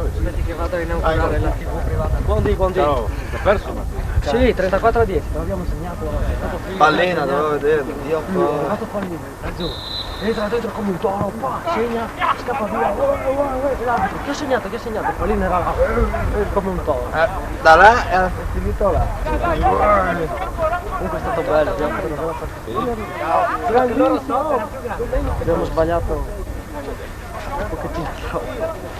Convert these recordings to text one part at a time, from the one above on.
Aspetti che vado a inaugurare la TV privata. Quanti? Ciao, l'ha perso ma? Sì, 34 a 10, l'abbiamo segnato. Pallina, dovevo vedere, Dio Fatto pallina, giù. Entra dentro come un toro, segna, scappa via. Chi ha segnato? Chi ha segnato? Il pallino era là, come un toro. Da là era finito là. Comunque è stato bello, abbiamo fatto una bella partita. Abbiamo sbagliato un pochettino troppo.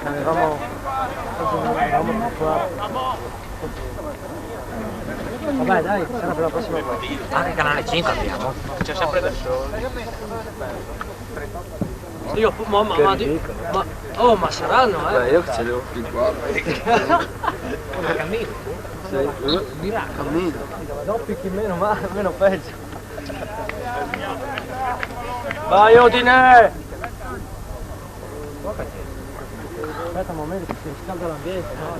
Avevamo vabbè dai, sarà per la prossima volta. Anche canale 5 abbiamo. C'è sempre del sole. Io ma saranno Beh, io che ce l'ho più qua. Cammino. Cammino. no, picchi meno, ma meno peggio. Vai Odine! Aspetta un momento che si riscalda l'ambiente, no?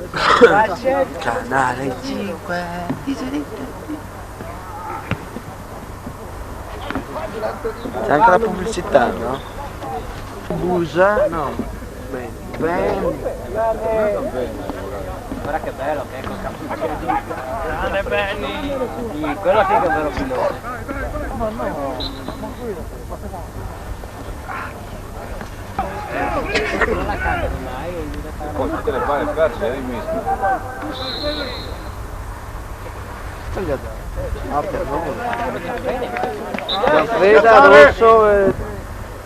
Canale 5. C'è anche la pubblicità, no? Busa? No. Bene. Guarda che bello che è col cappuccino. Grande Benny! Sì, quello sì che è un vero pilota. Ma no, ma quello. Non la cambia mai. Poi tutte le palle perse, eri misto. Ah, per noi. Manfreda, Rosso e...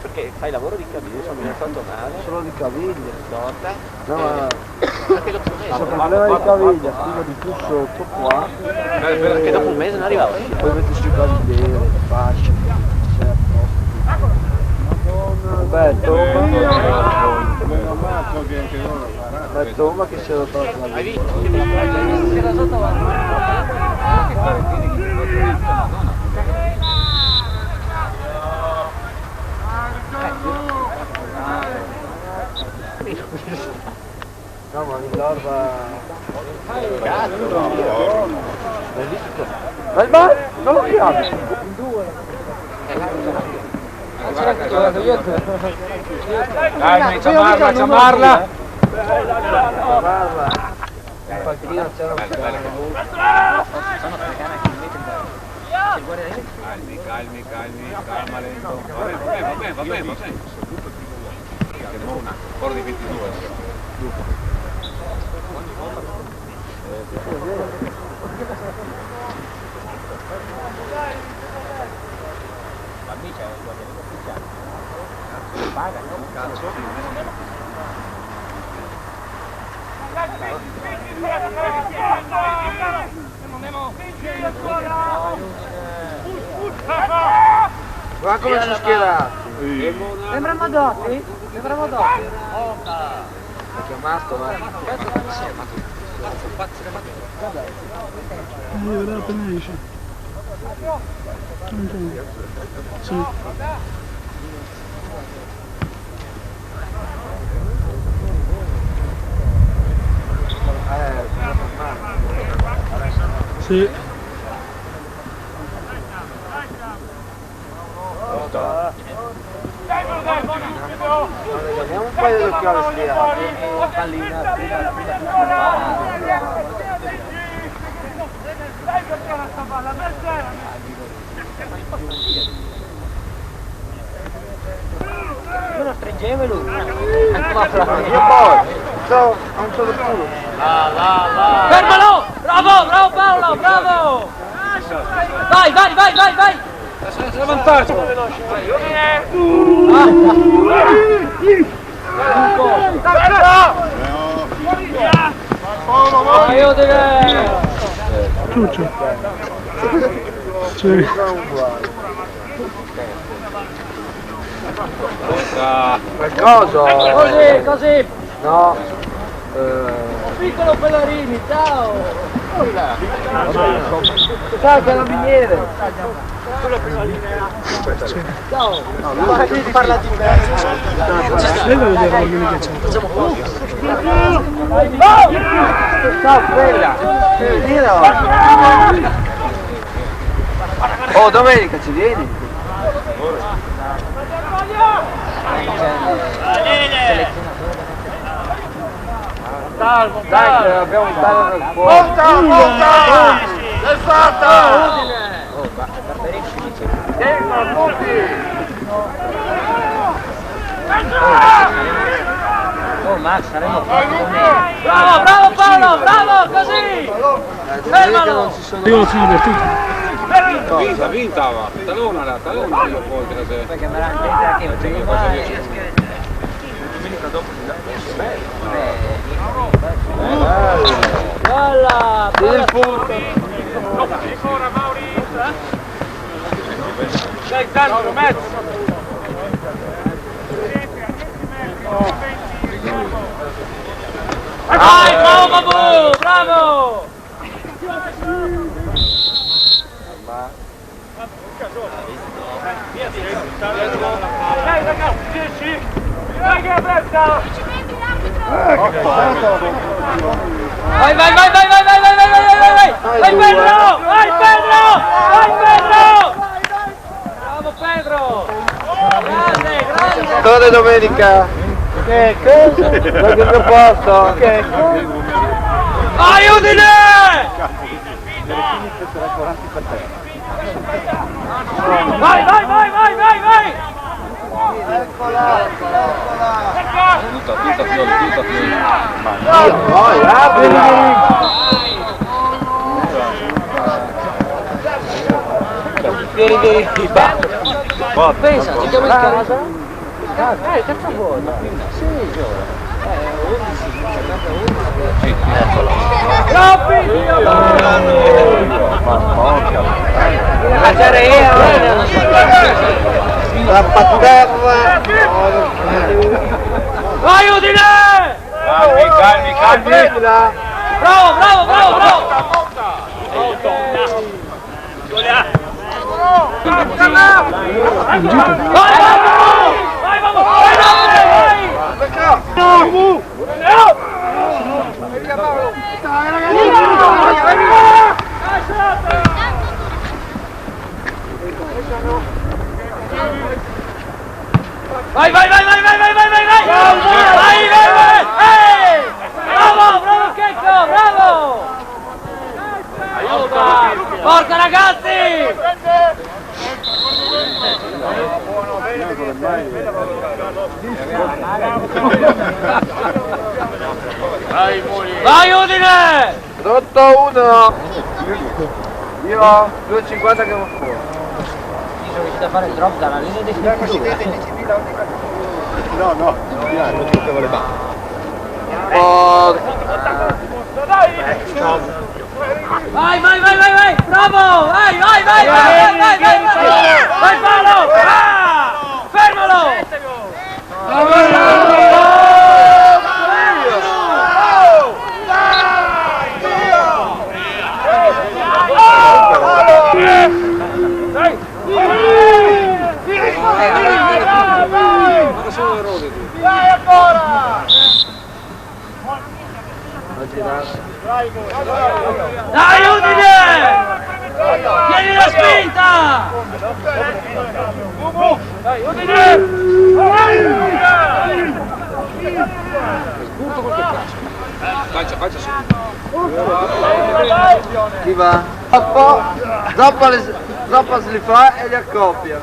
Perché fai lavoro di caviglia, sono fatto male. Solo di caviglia. Torta. No, ma... Perché dopo un C'è mese. un problema di caviglia, stima di più sotto qua. Perché dopo un mese non arrivava. Poi metti sui caviglieri, fasce, sei a posto. Beh, Toma. Beh, Toma che si era tolto la Hai vita. visto? No, ma Villorba... Cazzo. L'hai visto? Ma il bar? Non lo chiami? In due. Dai, ciamarla, ciamarla! Guarda. Il palchino c'era un Calmi, calma lento. Va bene. Che mona, fuori di 22. Guarda come sono schierati. Sembra Madotti? Sembra Madotti? Ha chiamato, ma... Io appena esce. Sì. Sì. Abbiamo un paio di occhiali schierati. Io lo stringeva lui. Io poi, a un solo culo. Fermalo! Bravo Paolo, bravo! Vai! C'è vantaggio! Io direi! Ciuccio. Sì. Qualcosa? Così! No. Piccolo Pellarini, ciao! Ciao carabiniere. Parla di me. Devo vedere la domenica c'è. Ciao bella! Oh domenica ci vieni? Dai che abbiamo un tale nel cuore. Monta! È fatta! Oh Max, saremo Bravo, bravo Paolo, bravo, così! Fermalo! Io non sono divertito. Vinta, va! Talona io poi che la sei. perché me l'hanno detto che non Bella! Il punto! Ancora Mauri! Dai, tanto, mezzo! Vai, bravo Babu, bravo! Dai ragazzi, 10! Dai che è aperta! Vai, vai, vai, vai, vai, vai, vai, vai, vai, vai, vai! Vai Pedro! Vai Pedro! Vai Pedro! Bravo Pedro! Grande, grande! Dove domenica? Che cosa? Vai che posto? Che Vai Udine! Vai, vai, vai, vai, vai, vai! Eccola! Tutta Fioli, tutta Fioli. Vai, apri! Vieni, pensa, ci chiamo in casa? Cazzo vuoi? Sì, La patterra! Vai Udine! Calmi! Bravo, bravo, bravo, bravo! Vai, vamos! Vai, vai, vai, vai, vai, vai, vai, vai, vai! Vai, vai, vai! Ehi! Bravo, bravo Checco, bravo! Aiuta! Forza ragazzi! Vai Udine! Rotto uno! Io 2,50 che va fuori. sono riuscito a fare il drop dalla linea dei Vai, vai, vai, vai, vai! Bravo! Vai, vai, vai, vai, vai, vai, vai, vai! Vai Paolo! Ah! Fermalo! Vai ancora! Dai Udine! Tieni la spinta! Dai Udine! Faccia su! Chi va? Zappa se li fa e li accoppia.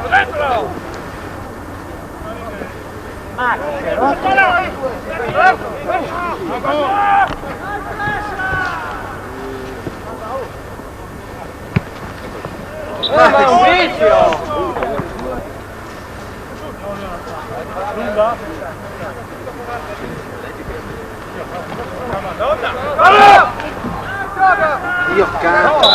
Dentro! Io cazzo!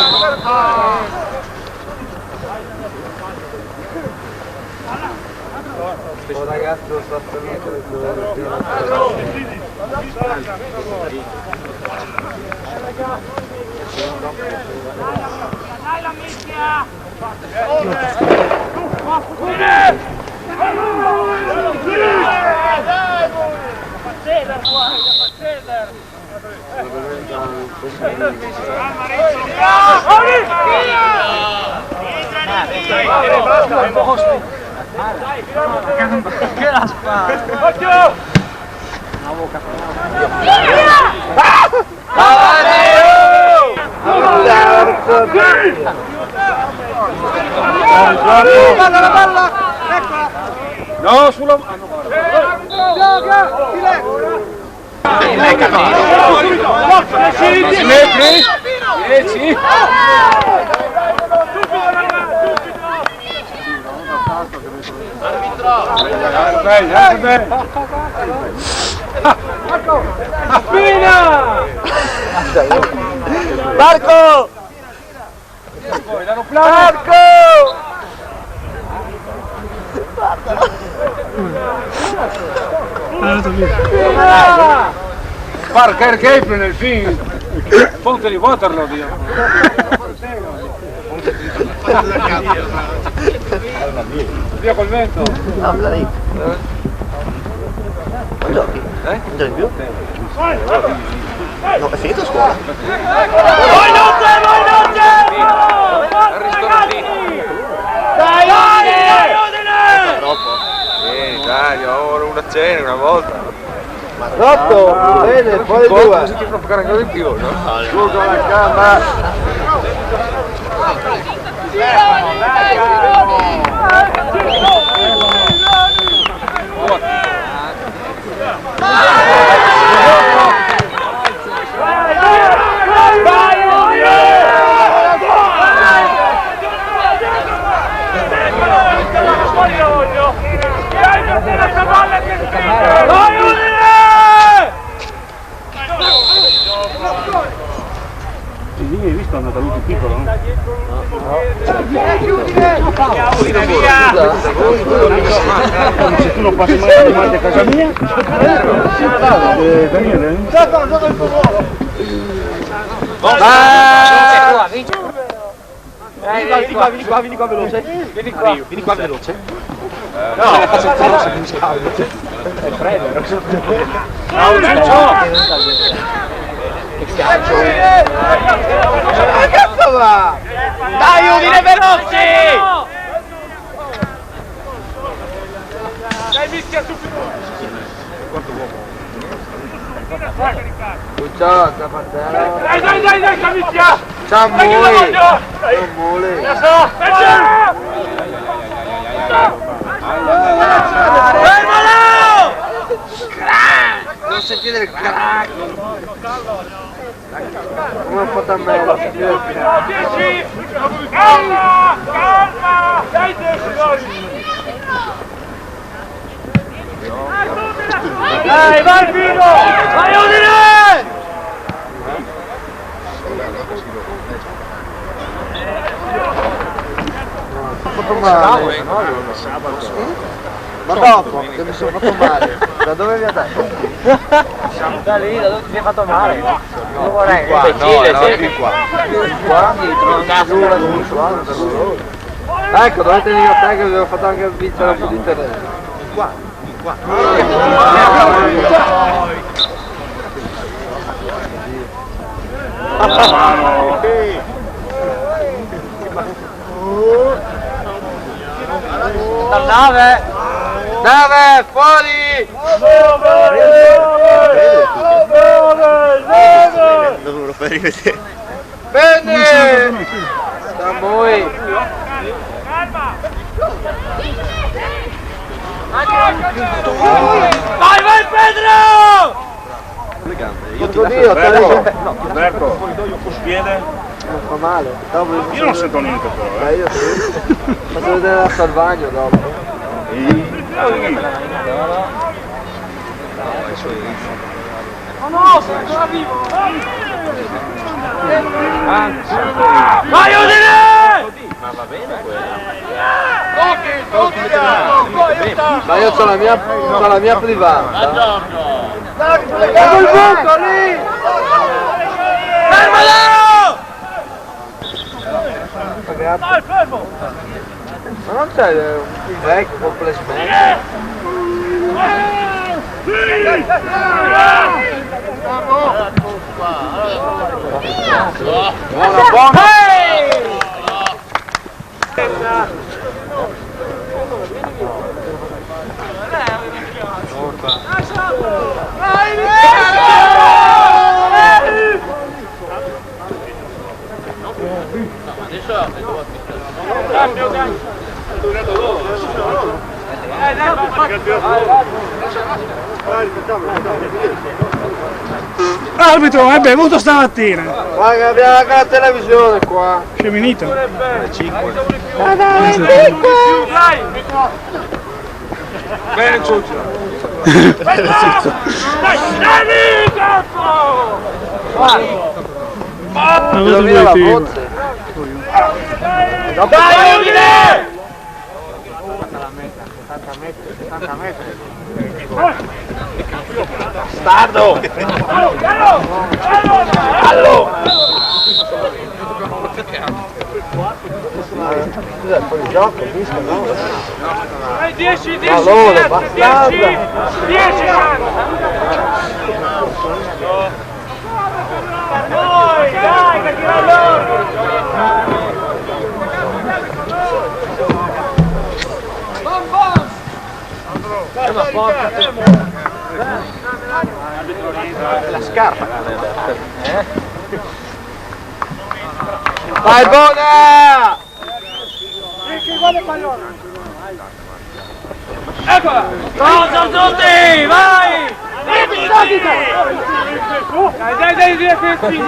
Oh ragazzi lo sto aspettando Dai la mischia! Che la spara! No, sulla... Si metri? 10. Marco! Marco! Parker Cape nel film Ponte di Waterloo, Dio. Via col vento. Non giochi? Non giochi più? No, è finito scuola. Voi non Dai, ordine! Troppo. Dai, ora una cena una volta. Ma troppo? Bene, poi due. Si può fare ancora di più, no? Scusa la gamba. Hai visto è andato lui più piccolo, no? Se tu non passi mai davanti a casa mia, Daniele? Vieni qua veloce. Vieni qua veloce. No, faccio il veloce più scaldo. È freddo. Che cazzo va? Dai, Udine veloci! Dai, mischia subito! Ciao, Zapatero. Dai, camicia! Ciao, Dai, che la voglio! Ciao, Mole. Fermalo! Non sentite il crack. Come ho fatto a me? 10! Calma! Dai, 10, dai, vai Pino! Vai Udine! Ho fatto male. Ma dopo che mi sono fatto male, da dove mi ha dato? Da lì, da dove ti sei fatto male? Non vorrei, Qua, no, eravamo più qua. Qua? Ecco, dovete dire a te che avevo fatto anche vincere un po' di terreno. Qua. Nave, fuori! Non lo fai rivedere. Bene! Da voi! Vai Pedro! Le gambe. Oddio, te lo... Roberto, piede? Non fa male. Dopo Io non sento niente però, io sì. Faccio vedere la Salvagno dopo. No, sono ancora vivo! Vai Udine! Ma va bene Ma io ho la mia privata. Ecco il buco lì! Fermalo! Dai, fermo! Ma non c'è il vecchio complessamente? Buona, buona! Arbitro, hai bevuto stamattina? Guarda, abbiamo anche la televisione qua. Scemminito. Bene, Ciuccio. Avete Via la due team. voce. Dai, Udine! Stardo! Cos'è, fuori gioco, mischia, no? 10, 10, Pallone, 10, bastarda. 10, 10, dai, che tira loro! La scarpa. Vai, Bona! Eccola! Forza tutti, vai! Dai, direttini!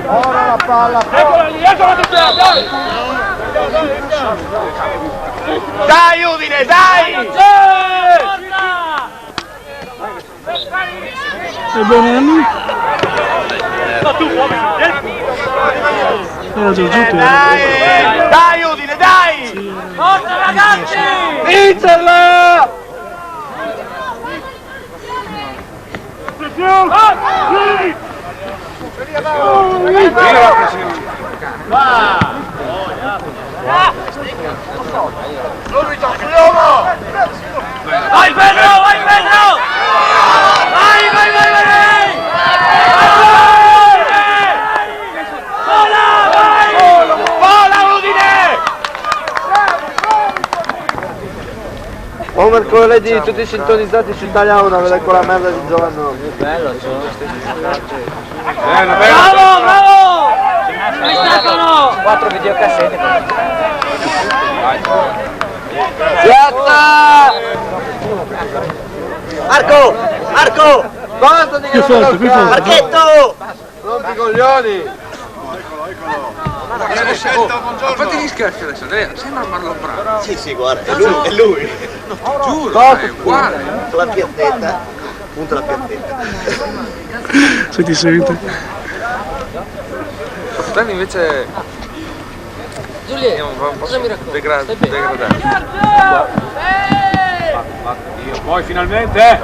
Ora la palla. Eccola lì, eccola tutti, dai! Dai, Udine, dai! E Bonanni? Era già giù. Dai, Udine, dai! Forza ragazzi! Vincerla! Vai Pedro, vai Pedro! Vai, vai, vai, vai! Vola, vai! Vola, Udine! O mercoledì tutti sintonizzati su Italia 1 a vedere quella merda di Giovanni. Bravo, bravo! Ci staccano! 4 videocassette. Piazza! Marco! Marco! Basta di Più forte, più forte. Marchetto! Rompi i coglioni! Fatti gli scherzi adesso, sembra Marlon Brando. Sì, guarda, è lui. Giuro, è uguale. La piattetta. Punta la piattetta. Se ti sente. Fratelli invece Giulietto, va un po' cosa mi racconti? Stai bene? degradato. Poi finalmente!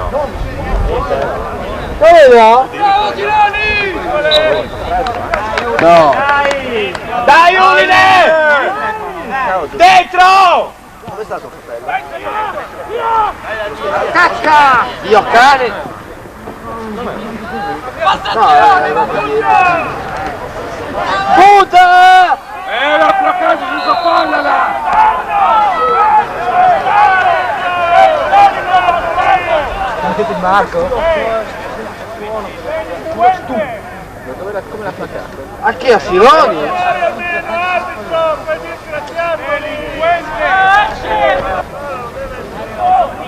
Dove no? Bravo, Gironi! No! Dai, Udine! Dentro! Dove è stato fratello? Cacca! Dio cane! Puta! L'altra casa si soppalla là! Marco? Come l'ha placcato? A chi? A Filoni?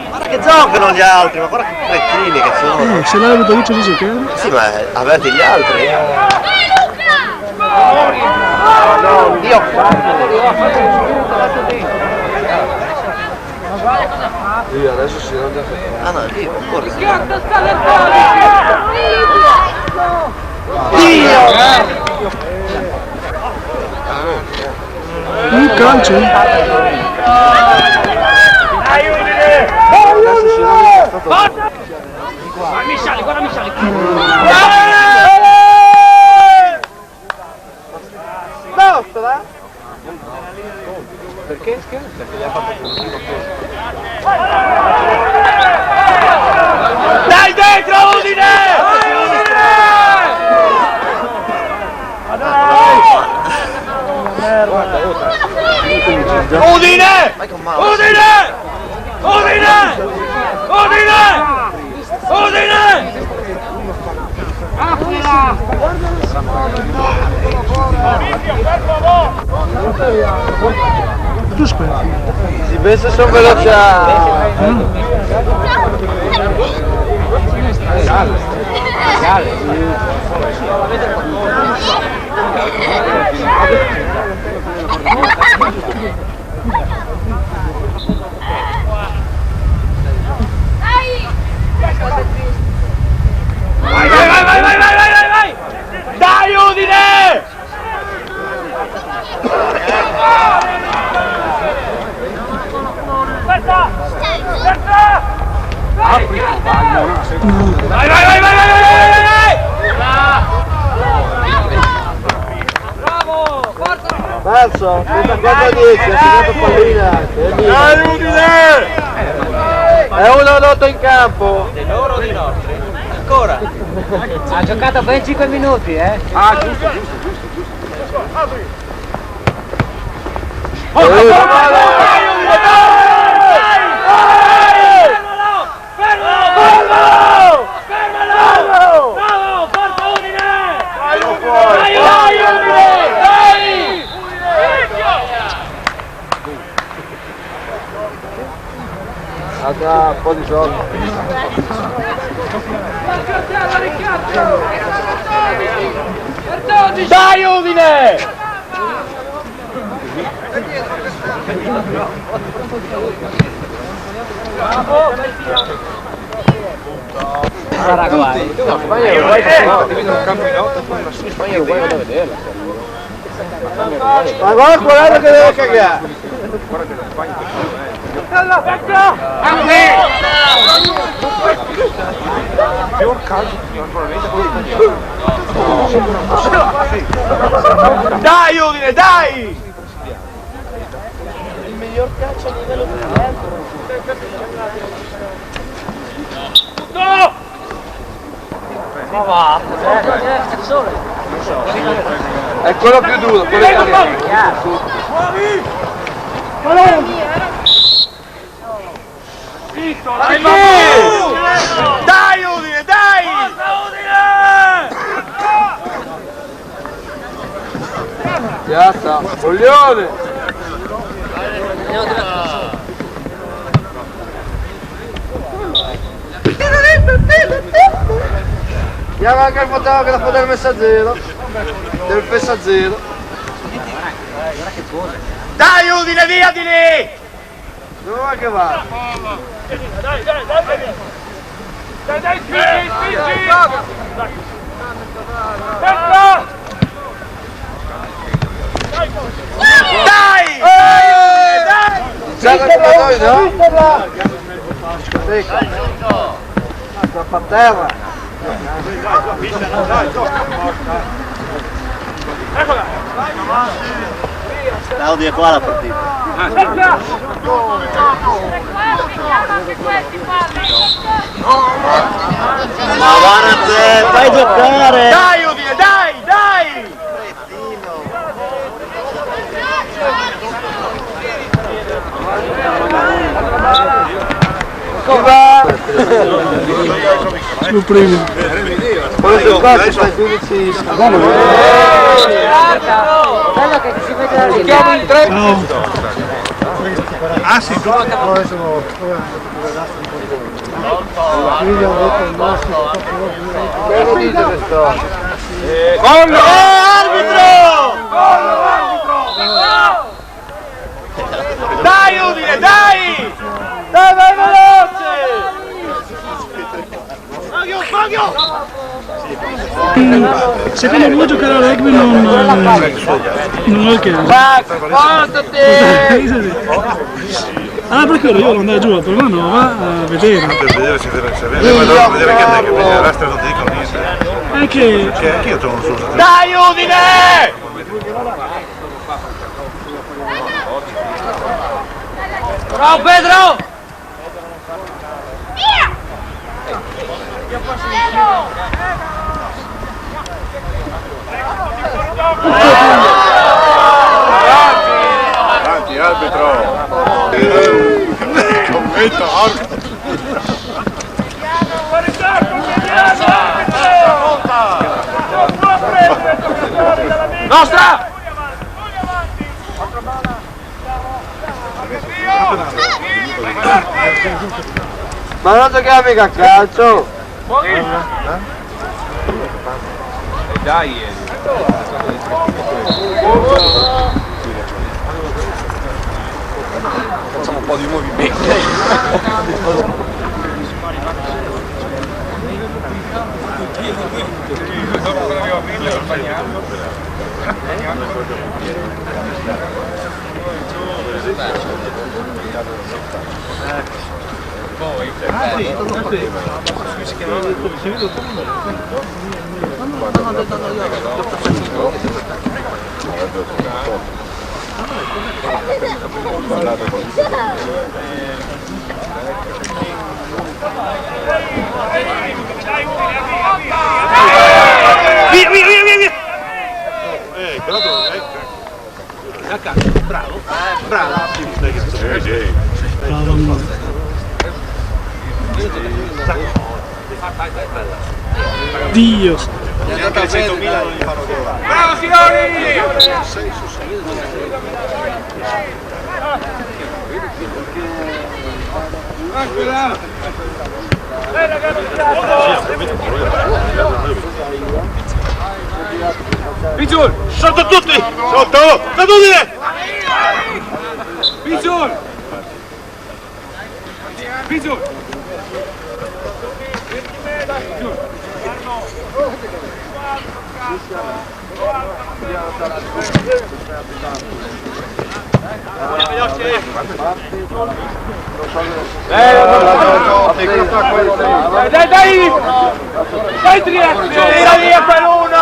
Guarda che giocano gli altri, ma guarda che cretini che sono. Se l'arbitro dice di giocare. Sì, ma avete gli altri. No, Dio! Lì adesso si rende. Ah no, lì, ancora. Dio! Un calcio? Dai, Udine! Adesso si rende. Guarda Misciali, guarda Misciali! Fattola? Perché? Perché gli ha fatto così. Dai dentro Udine! Dai Udine! Udine! Udine! Udine! Udine! Udine! Tu speri. Si pensa sono velociati. Vai, vai, vai, vai, vai, vai, vai, vai! Dai Udine! Aspetta! Aspetta! Vai, vai, vai, vai, vai, vai! Bravo! Forza! Verso, 34-10, ha segnato pallina. Dai Udine! È 1-8 in campo. Di loro o di nostri? Ancora? Ha giocato ben 5 minuti, Ah, giusto, giusto, giusto. Ha un po' di soldi. Dai Udine! Sarà guai. Spagna è uguale, dividono un campo in 8 poi ma sì, Spagna è uguale da vederla. Ma guarda che deve cagare! Guarda che la Spagna più calcio Dai Udine, dai! Il miglior calcio a livello di tempo. No! Ma va. È quello più duro, quello italiano. Dai, dai Udine, dai! Piazza, Foglione! Andiamo anche il fotografo del Messaggero. Del Messaggero. Dai Udine, via di lì! Dove va che va? Dai, dai, dai! Dai, dai, spingi, spingi! Dai! Dai! Dai! C'è il no? Secca. Sta a terra. Eccola! Claudio è qua la partita. Ma guarda te, fai giocare! Dai Udine, dai, dai! Lo primo. Quello qua che fa 15 secondi. Bello che si vede la Chiamo in 3. Ciao. Ah sì, tu Che lo dice questo? Gol! Arbitro! Dai Udine, dai! Dai, vai veloce! Secondo me giocare a rugby non è il caso. Ah, perché io devo andare giù per una nuova a vedere. per vedere se viene, ma dopo vedere che non è che le rastre non ti dicono niente. Anche Che anche io trovo un suo. Dai Udine! Bravo Pedro! Avanti arbitro! Commento arbitro! Nostra! Ma non giochiamo mica a calcio! Dai, Facciamo un po' di movimento! Via, via, via, via, via! Bravo! Dio! Neanche le 100.000 non gli fanno gol. bravo signori! Picciul! Sotto tutti! Sotto! Sotto tutti! Picciul! Picciul! Dai, dai! Dai, Trieste! Tira via quell'uno!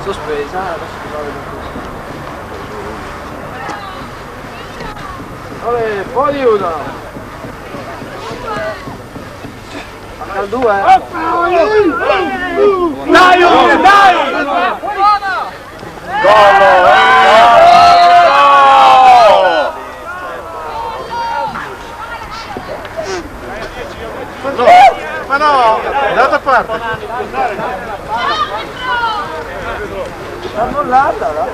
Sospesa, vabbè, fuori uno! Manca due! Dai, Udine, dai! Ma no! Dall'altra parte! Annullata, no?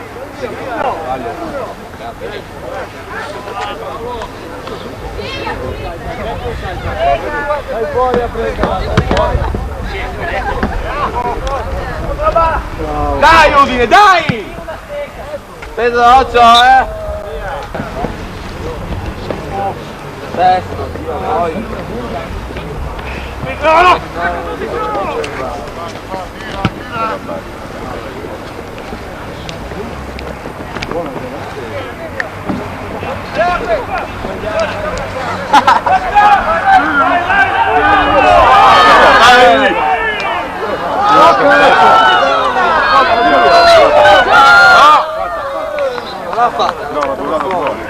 Vai fuori a prendere! Dai, Udine, dai! Pedro, occhio, Destro, poi. l'ha fatta. No, l'ha buttato fuori.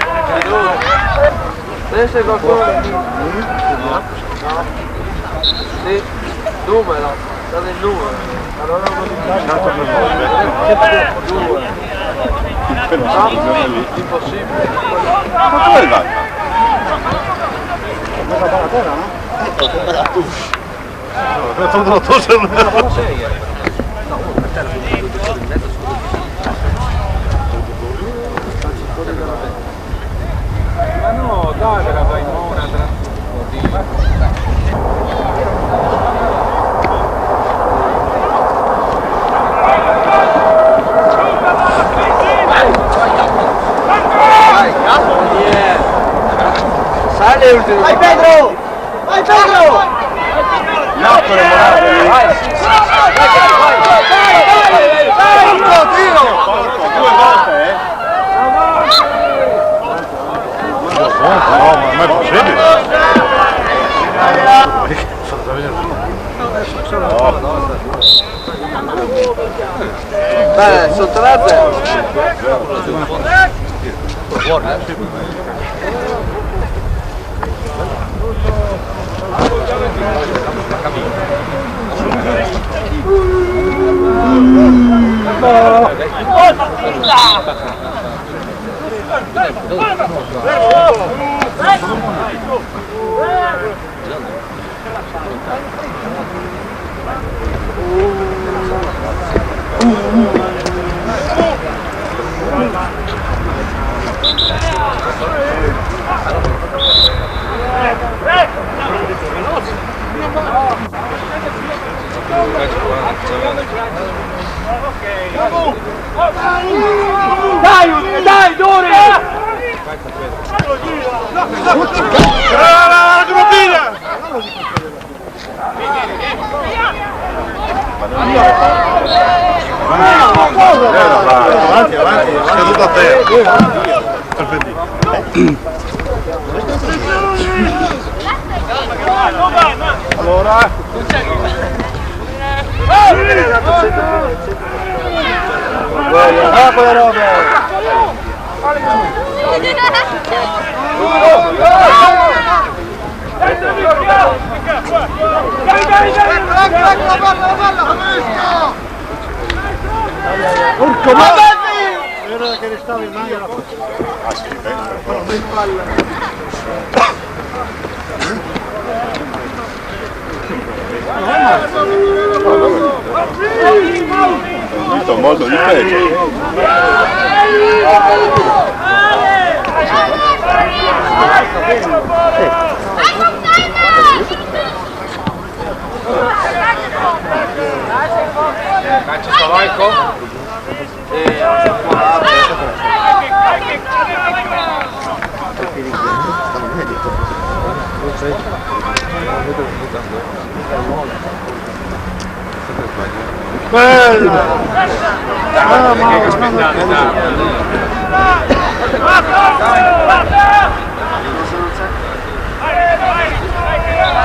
Adesso è qualcuno. Sì, numero, date il numero. Allora non mi due. No, impossibile. Ma dove vai? Ma no, dai, la fai una Sale ultimo. Vai Pedro! Vai Pedro! L'altro è morale. Vai, sì, sì. Vai, tiro! Due volte, eh? No, ma non è possibile. sono 3-0. Dai, Dori! Avanti, scaduto a te. Allora. Quella roba. Urco, ma era che restava in mano la molto di peggio. Calcio Savoico. Bella!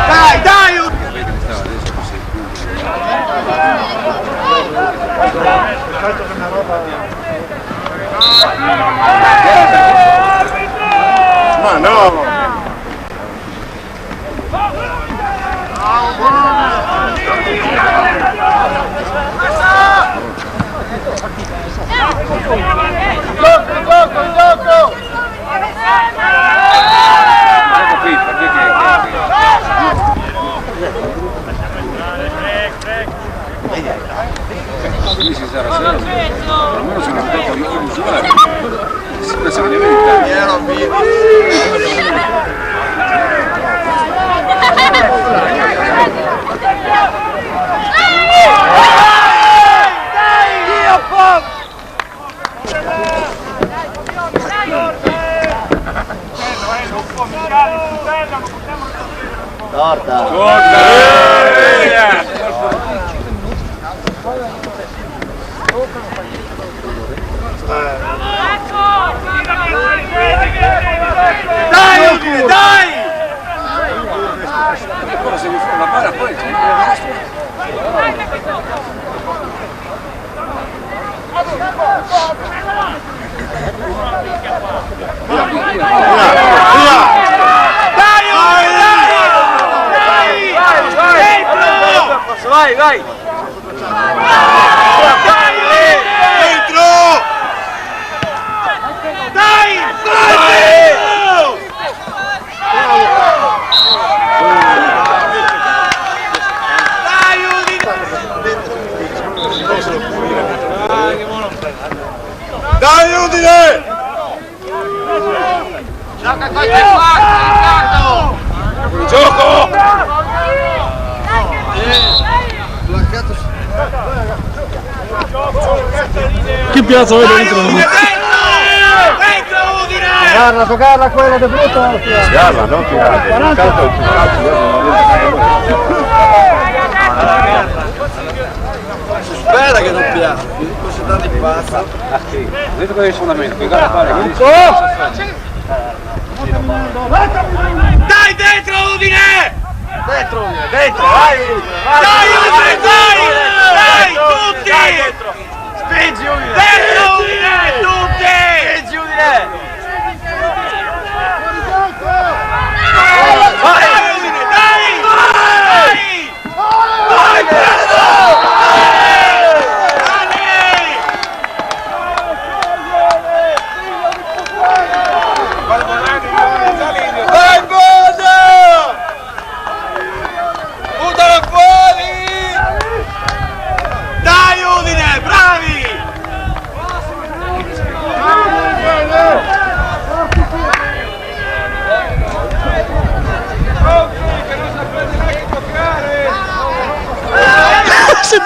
Dai, dai! Ma no! Gioco! Quindi si sarà serio. Almeno se ne aspetta di chiusura. Sempre se ne vede. Dai, Udine, dai! Ancora se mi fa la palla poi Vai, vai! Dentro! Dai! Dai, Udine! Dai Udine! Gioca con te Riccardo! Gioco! Che piazza vai dentro? Dentro Udine! Giocarla quella di brutto. Sgarra, non tirate. Intanto il Spera che non piace. Posso dargli passa. detto che è il fondamento, che gara fare? Dai dentro Udine! Dentro, dentro, vai! Dai Udine, dai! Dai tutti! Spingi Udine! Dentro!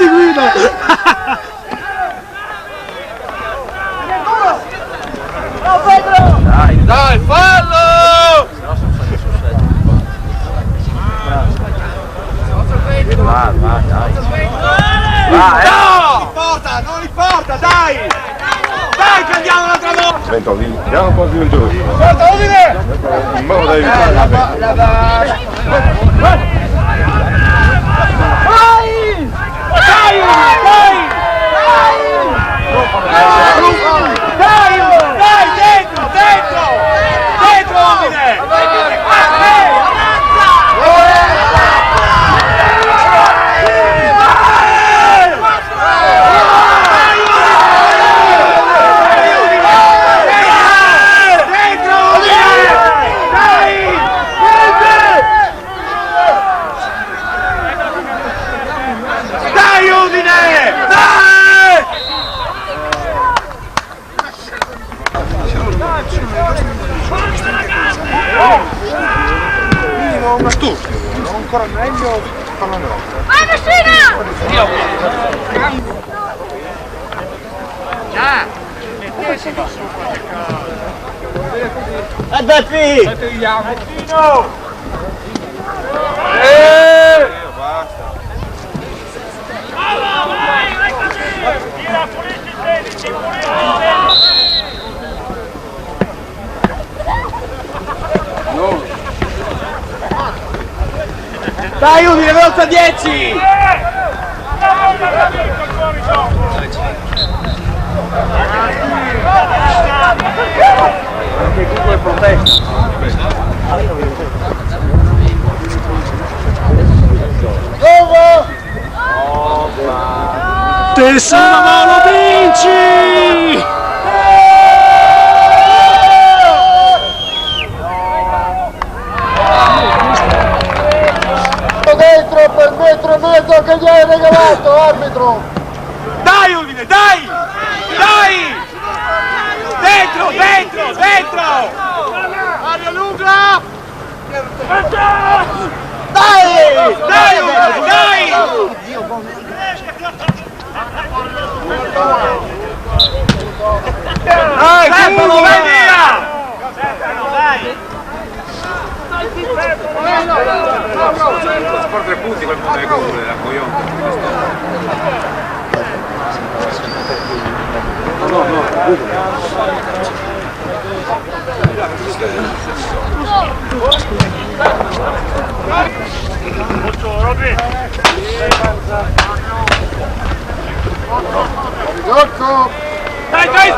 di guida! Dai, fallo! Va, dai. Non importa, dai! Dai che andiamo un'altra volta! Senta, andiamo un po' più giù. Forza, Udine! In modo da evitare. Dai, dentro! Dentro, Udine! Dai, Udine! Dai! Una stufa, ancora meglio farlo no. Vai Messina! Dai, Udine, velocità 10! Tessera lo vinci! Dentro per metro e mezzo che gli hai regalato, arbitro! Dai, Udine, dai! Dai! Dentro! Aria lunga! Dai, Udine, dai! Dai, Stefano, vai via! Sport 3 punti quel mondo è cuore, la coglione. Dai, dai,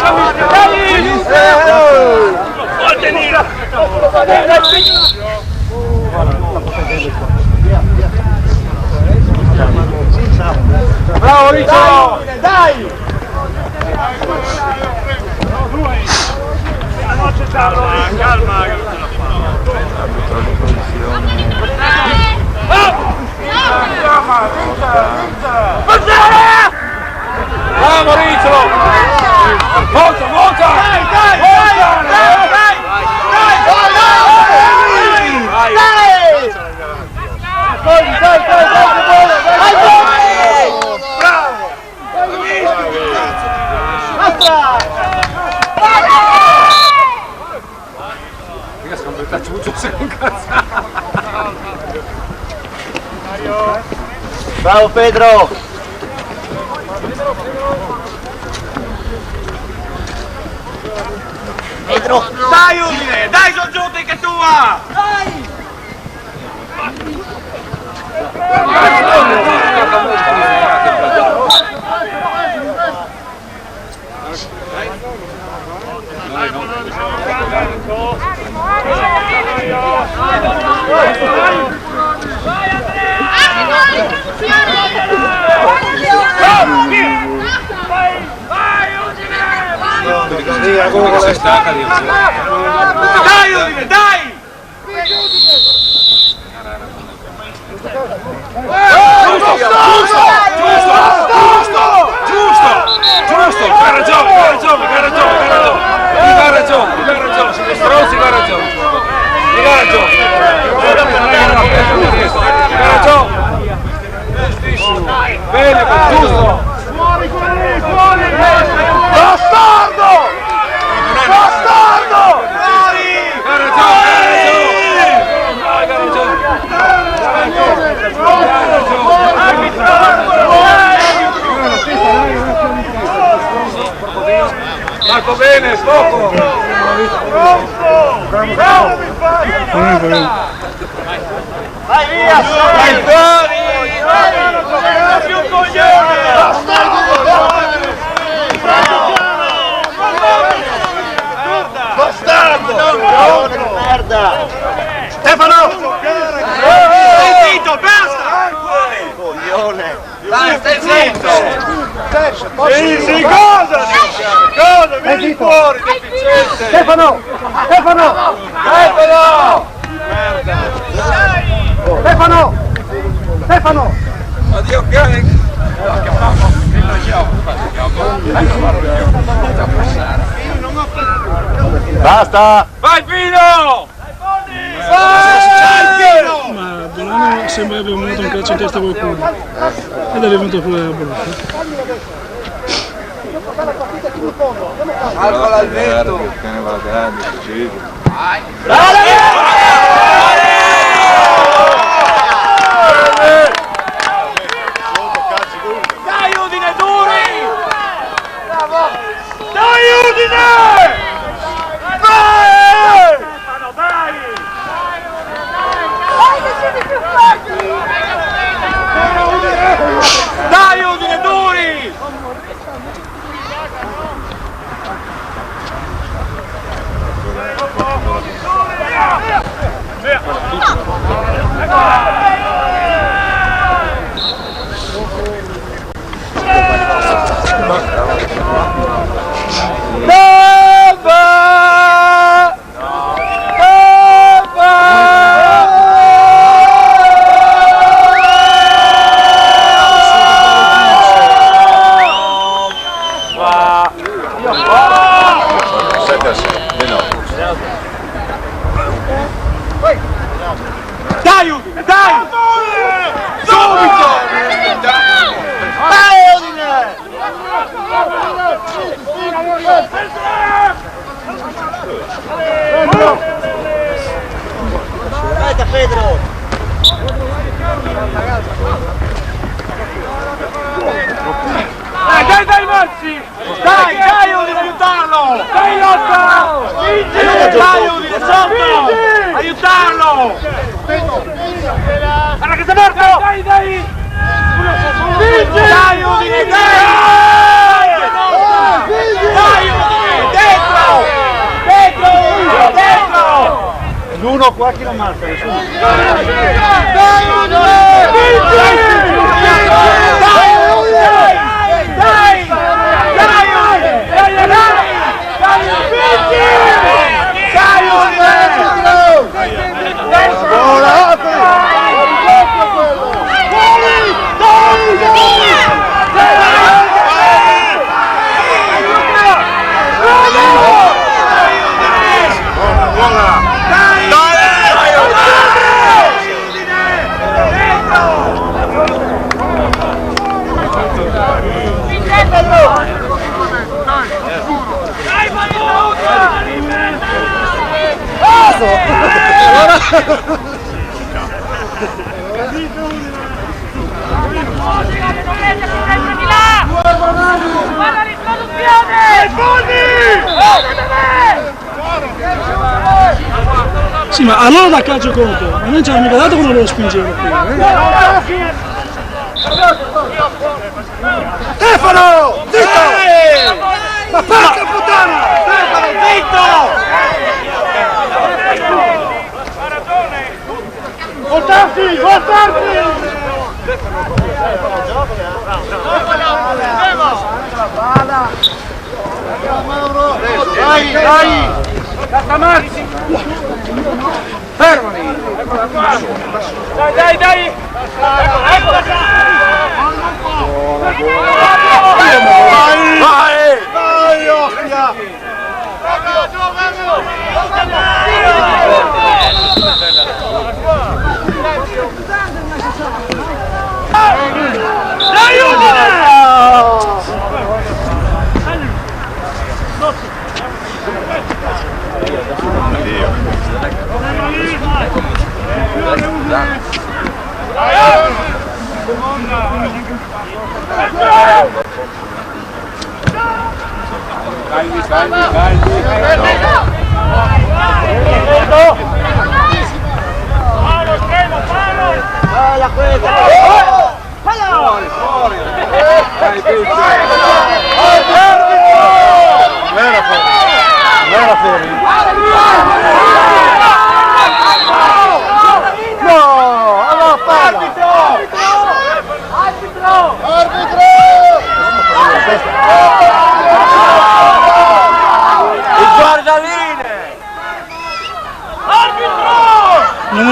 bravo Riccio! Dai! Calma, bravo Riccio! Forza! Dai! Bravo Pedro! Dai Udine! Dai, sono giunti che tua! Dai Udine, dai! Giusto! Ha ragione! Siete stronzi, ha ragione! Bene, Vai via! Vai fuori! Non più coglione! Bastardo! Merda! Stefano! Stai zitto, basta! Coglione! Dai, stai zitto! Sì, cosa? Cosa? Vieni fuori, deficiente! Stefano! Stefano! Stefano! Stefano! Stefano! Addio cane! Basta! Vai Pino! Ma Bolano sembra abbia mandato un calcio in testa a qualcuno. Ed è venuto pure a Bologna. Alcola al vento! Dai Udine, duri! Dai Udine! Dai Udine, duri! Dai Udine, dai! Subito! Vai Udine! Aspetta Pedro! Dai Mazzi! Dai Udine, aiutarlo! Dai lotta! Dai Udine, sotto! Aiutarlo! Guarda che sei morto! Dai! Dai Udine, dai! Dai Udine, dentro! L'uno qua chi lo ammazza? Nessuno. Dai Guarda l'introduzione! Sì, ma allora da calcio contro, ma non ci hanno mica dato come lo spingeva qui. Stefano! Zitto! Ma porca puttana! Stefano, zitto! Voltarsi! Voltarsi! Dai, dai! Castamarzi! Fermali! Dai! Vai! Vai, Ostia! Dai Udine!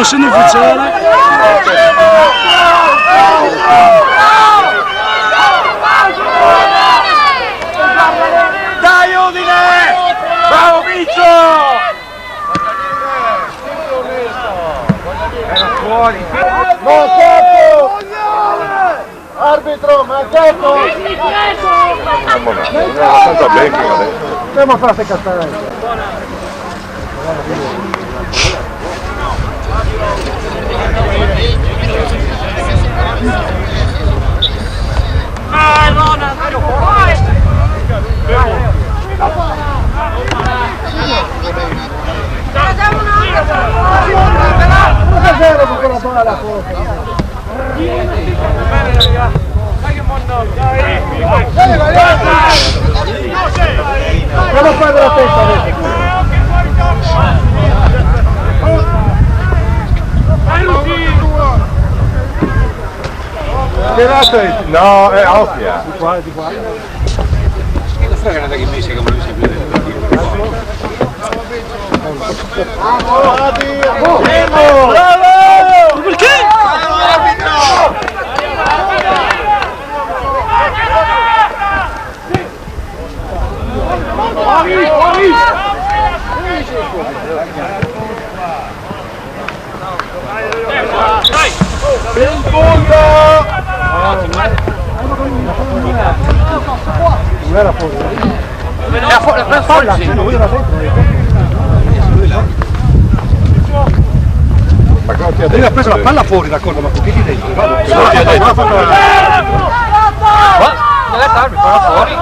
essendo ufficiale. Dai Udine! Bravo Piccio! Era fuori! Mancato! Arbitro, mancato! Non è abbastanza becco adesso. Andiamo a fare queste castanelle. Andiamo a fare la testa adesso. No, è ovvia. Di qua, di qua. Perché? Non era fuori. Era fuori, sì. Lui era dentro. Lui ha preso la palla fuori, d'accordo, ma con chi di dentro? Non è arbitro, era fuori.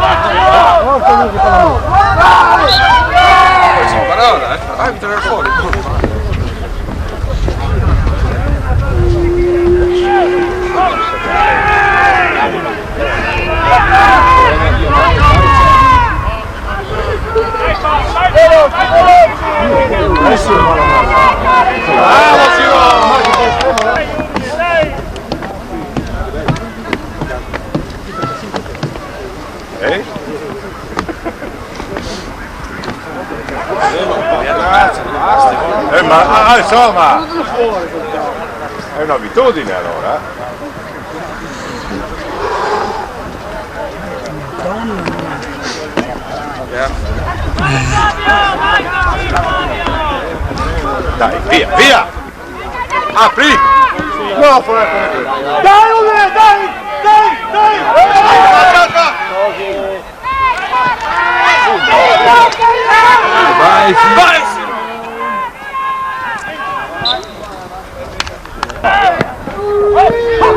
Parola, arbitro era fuori. Ma insomma è un'abitudine allora. Dai, via, via! Apri! No, fuori! Dai, Udine, dai! Vai, vai!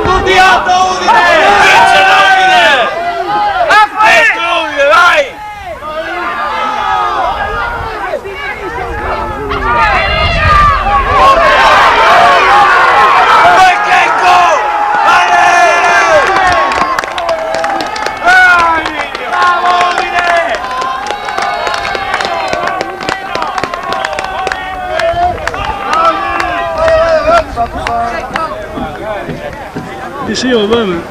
Tutti alto Udine! Vince l'Udine! Udine, vai! Vai Checco! Bravo Udine! Sì, va bene.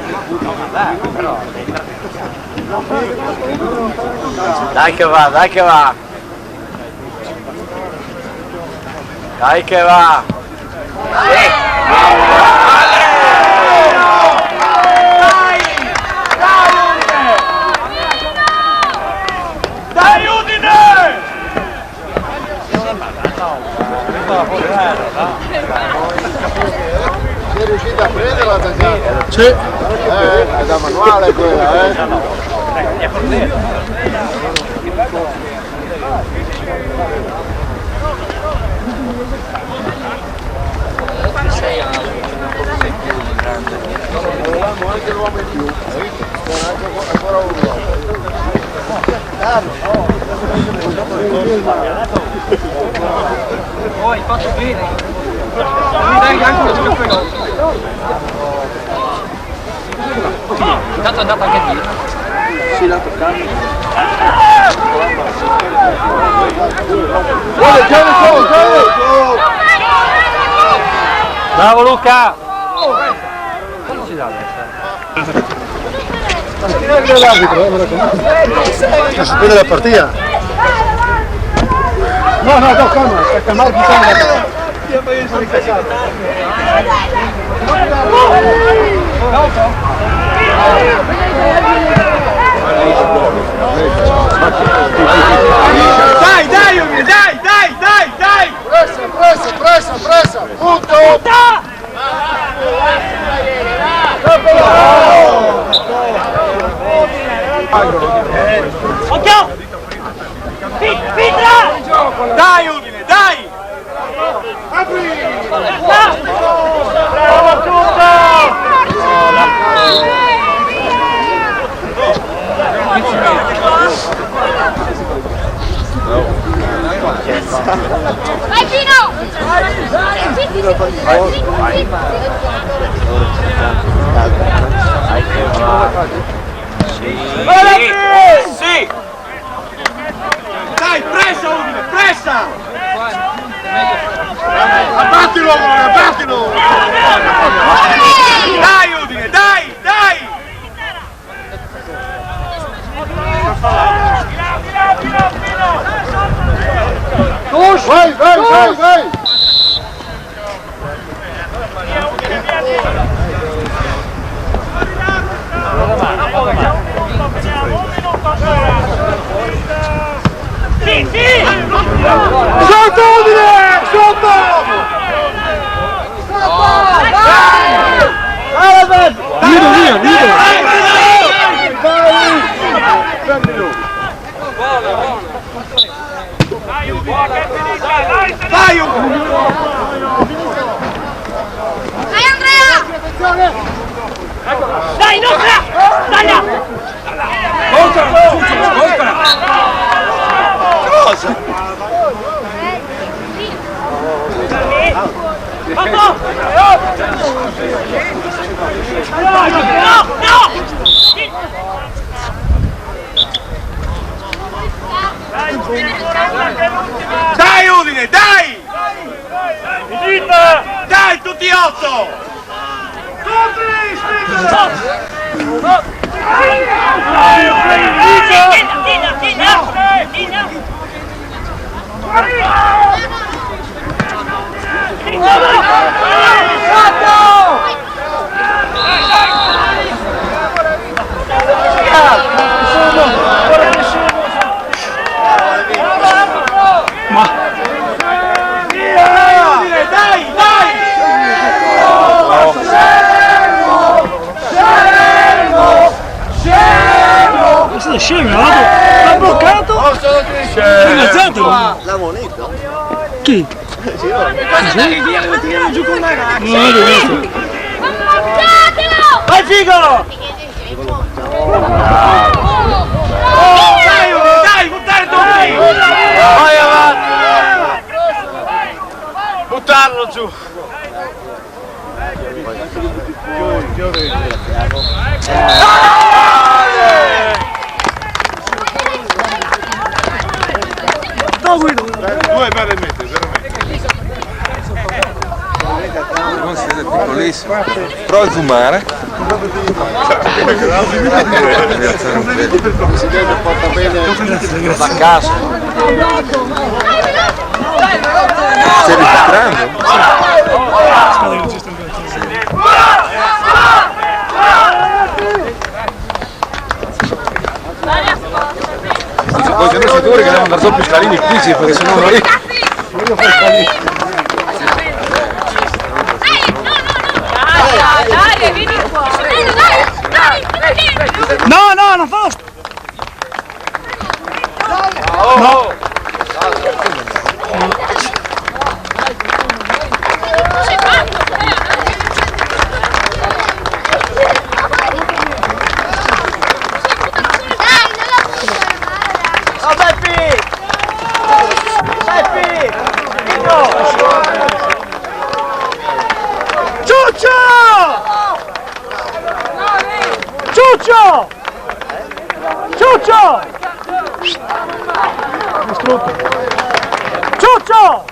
Dai che va, dai che va! Dai che va! Dai Udine! Sei riuscito a prenderla da Sì. è da manuale quella, Avevamo anche l'uomo in più, ancora uno. Hai fatto bene! Dai anche lo scappello! Intanto è andato anche lì. Sì, l'ha toccato. Bravo Luca! Sospende la partita. No, calma, aspetta, Marchi, calma. Dai, dai, Umile, dai, dai, dai, dai! Pressa! Punto! Occhio! Fitra! Dai, Umile, dai! Bravo tutto! Vai Pino! Sì! Dai, pressa, Umile, pressa! Abbattilo! Dai, Udine, dai, dai! Vai! Sì! Sotto Udine! Sotto! Vai, Udine! Vai Andrea! Dai, Nocra! Taglia! Cosa? Fatto! Dai, Udine, dai! Dai, tutti 8! Dai, dai! Ma siete scemi, l'ha bloccato? La moneta? Chi? Non l'ho visto. Ammazzatelo! Vai Figo! Dai, Udine, dai, buttare tutti! Vai avanti! Buttarlo giù! Due belle mete, veramente. Non siete piccolissimo. Prova a zoomare. Da casa. Stai registrando? Aspetta che non ci sta ancora. Poi siamo sicuri che devono andare sopra i scalini qui, perché sennò non riesco. Dai, vieni qua! Dai! No, non fa lo Ciuccio!